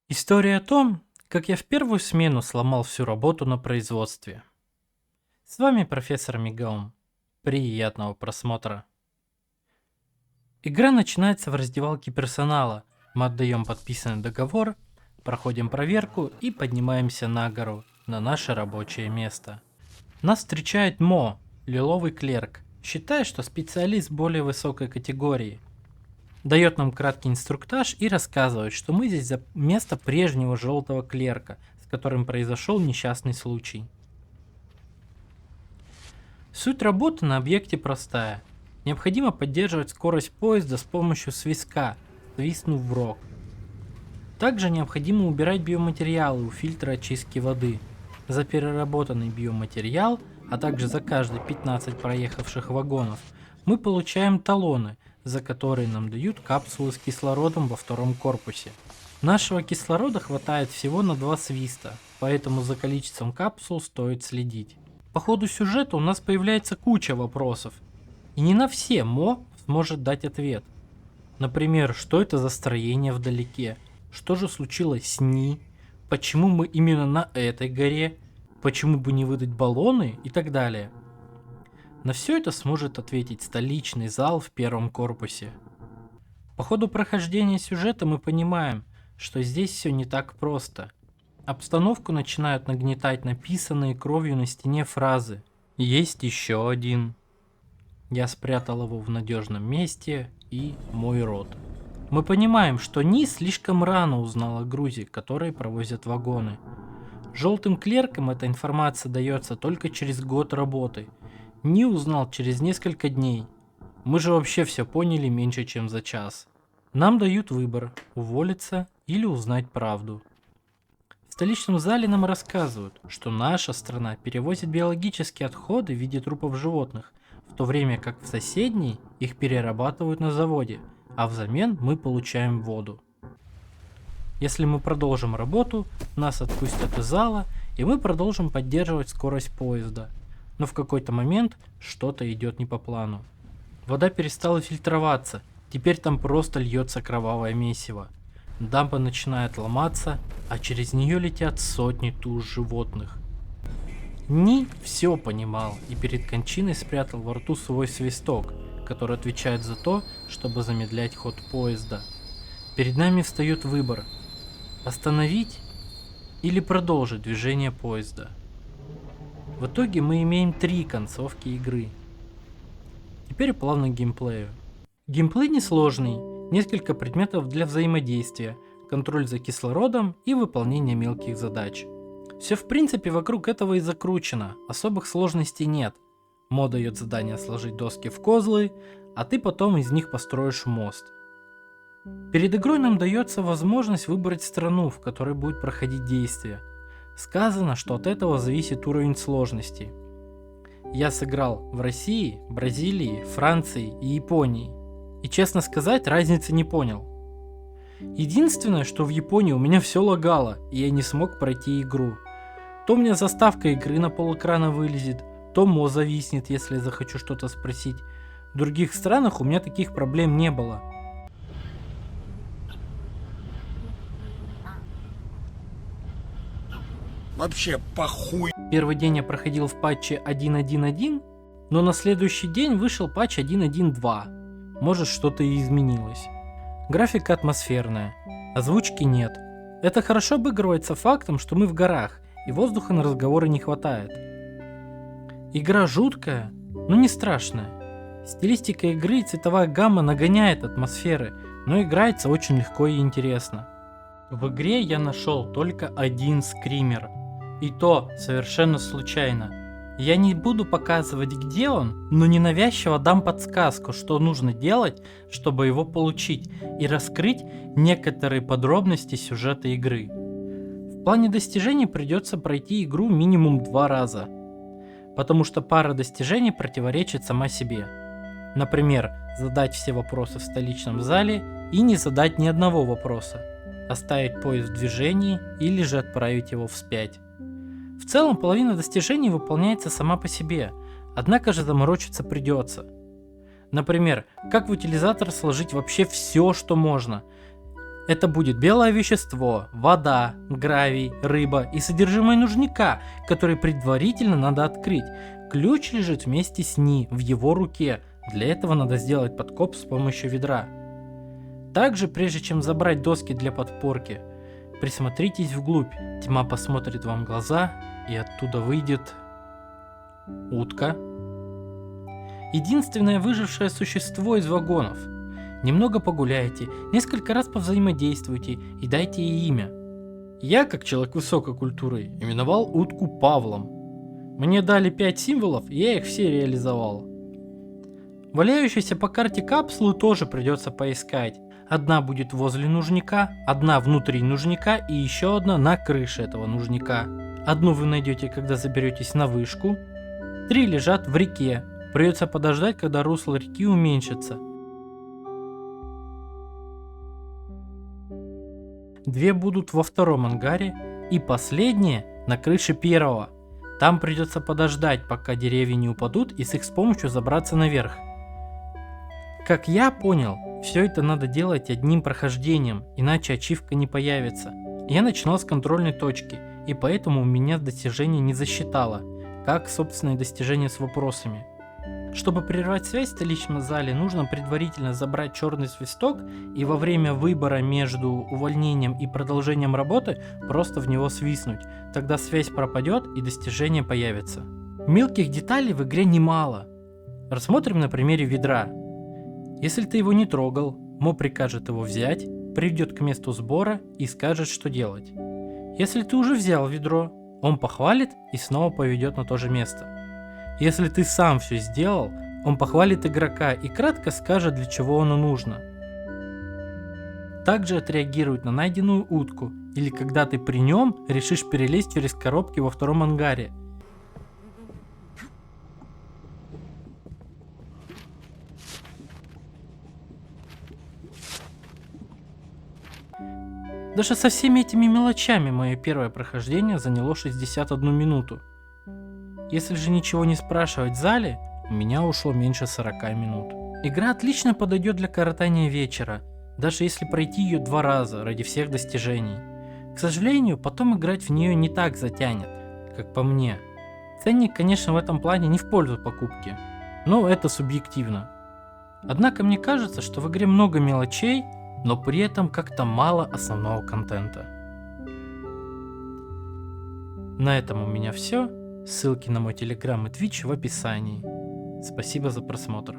История о том, как я в первую смену сломал всю работу на производстве. С вами профессор Мегаум. Приятного просмотра. Игра начинается в раздевалке персонала. Мы отдаем подписанный договор, проходим проверку и поднимаемся на гору, на наше рабочее место. Нас встречает Мо, лиловый клерк, считая, что специалист более высокой категории. Дает нам краткий инструктаж и рассказывает, что мы здесь за место прежнего желтого клерка, с которым произошел несчастный случай. Суть работы на объекте простая. Необходимо поддерживать скорость поезда с помощью свистка, свистнув в рог. Также необходимо убирать биоматериалы у фильтра очистки воды. За переработанный биоматериал, а также за каждые 15 проехавших вагонов, мы получаем талоны, за которые нам дают капсулы с кислородом во втором корпусе. Нашего кислорода хватает всего на 2 свиста, поэтому за количеством капсул стоит следить. По ходу сюжета у нас появляется куча вопросов, и не на все Мо сможет дать ответ. Например, что это за строение вдалеке, что же случилось с Ни, почему мы именно на этой горе, почему бы не выдать баллоны и так далее. На все это сможет ответить столичный зал в первом корпусе. По ходу прохождения сюжета мы понимаем, что здесь все не так просто. Обстановку начинают нагнетать написанные кровью на стене фразы. Есть еще один. Я спрятал его в надежном месте и мой род. Мы понимаем, что Ни слишком рано узнал о грузе, который провозят вагоны. Желтым клеркам эта информация дается только через год работы. Ни узнал через несколько дней. Мы же вообще все поняли меньше, чем за час. Нам дают выбор – уволиться или узнать правду. В столичном зале нам рассказывают, что наша страна перевозит биологические отходы в виде трупов животных, в то время как в соседней их перерабатывают на заводе, а взамен мы получаем воду. Если мы продолжим работу, нас отпустят из зала, и мы продолжим поддерживать скорость поезда. Но в какой-то момент что-то идет не по плану. Вода перестала фильтроваться, теперь там просто льется кровавое месиво. Дамба начинает ломаться, а через нее летят сотни туш животных. Ни все понимал и перед кончиной спрятал во рту свой свисток, который отвечает за то, чтобы замедлять ход поезда. Перед нами встает выбор – остановить или продолжить движение поезда. В итоге мы имеем 3 концовки игры. Теперь плавно к геймплею. Геймплей несложный, несколько предметов для взаимодействия, контроль за кислородом и выполнение мелких задач. Все в принципе вокруг этого и закручено, особых сложностей нет. Мо дает задание сложить доски в козлы, а ты потом из них построишь мост. Перед игрой нам дается возможность выбрать страну, в которой будет проходить действие. Сказано, что от этого зависит уровень сложности. Я сыграл в России, Бразилии, Франции и Японии. И честно сказать, разницы не понял. Единственное, что в Японии у меня все лагало, и я не смог пройти игру. То у меня заставка игры на полэкрана вылезет, то Мо зависнет, если я захочу что-то спросить. В других странах у меня таких проблем не было. Вообще похуй. Первый день я проходил в патче 1.1.1, но на следующий день вышел патч 1.1.2. Может, что-то и изменилось. Графика атмосферная, озвучки нет. Это хорошо обыгрывается фактом, что мы в горах, и воздуха на разговоры не хватает. Игра жуткая, но не страшная. Стилистика игры и цветовая гамма нагоняет атмосферы, но играется очень легко и интересно. В игре я нашел только один скример. И то совершенно случайно. Я не буду показывать, где он, но ненавязчиво дам подсказку, что нужно делать, чтобы его получить, и раскрыть некоторые подробности сюжета игры. В плане достижений придется пройти игру минимум 2 раза, потому что пара достижений противоречит сама себе. Например, задать все вопросы в столичном зале и не задать ни одного вопроса, оставить поезд в движении или же отправить его вспять. В целом половина достижений выполняется сама по себе, однако же заморочиться придется. Например, как в утилизатор сложить вообще все, что можно. Это будет белое вещество, вода, гравий, рыба и содержимое нужника, который предварительно надо открыть. Ключ лежит вместе с ней в его руке. Для этого надо сделать подкоп с помощью ведра. Также, прежде чем забрать доски для подпорки, присмотритесь вглубь. Тьма посмотрит вам в глаза, и оттуда выйдет утка. Единственное выжившее существо из вагонов. Немного погуляйте, несколько раз повзаимодействуйте и дайте ей имя. Я, как человек высокой культуры, именовал утку Павлом. Мне дали 5 символов, и я их все реализовал. Валяющиеся по карте капсулы тоже придется поискать. Одна будет возле нужника, одна внутри нужника и еще одна на крыше этого нужника. Одну вы найдете, когда заберетесь на вышку. 3 лежат в реке. Придется подождать, когда русло реки уменьшится. 2 будут во втором ангаре и последняя на крыше первого. Там придется подождать, пока деревья не упадут, и с их помощью забраться наверх. Как я понял, все это надо делать одним прохождением, иначе ачивка не появится. Я начинал с контрольной точки, и поэтому у меня достижение не засчитало, как собственные достижения с вопросами. Чтобы прервать связь в столичном зале, нужно предварительно забрать черный свисток и во время выбора между увольнением и продолжением работы просто в него свистнуть. Тогда связь пропадет и достижение появится. Мелких деталей в игре немало. Рассмотрим на примере ведра. Если ты его не трогал, моб прикажет его взять, приведет к месту сбора и скажет, что делать. Если ты уже взял ведро, он похвалит и снова поведет на то же место. Если ты сам все сделал, он похвалит игрока и кратко скажет, для чего оно нужно. Также отреагирует на найденную утку, или когда ты при нем решишь перелезть через коробки во втором ангаре. Даже со всеми этими мелочами мое первое прохождение заняло 61 минуту. Если же ничего не спрашивать в зале, у меня ушло меньше 40 минут. Игра отлично подойдет для коротания вечера, даже если пройти ее 2 раза ради всех достижений. К сожалению, потом играть в нее не так затянет, как по мне. Ценник, конечно, в этом плане не в пользу покупки, но это субъективно. Однако мне кажется, что в игре много мелочей, но при этом как-то мало основного контента. На этом у меня все. Ссылки на мой телеграм и твич в описании. Спасибо за просмотр.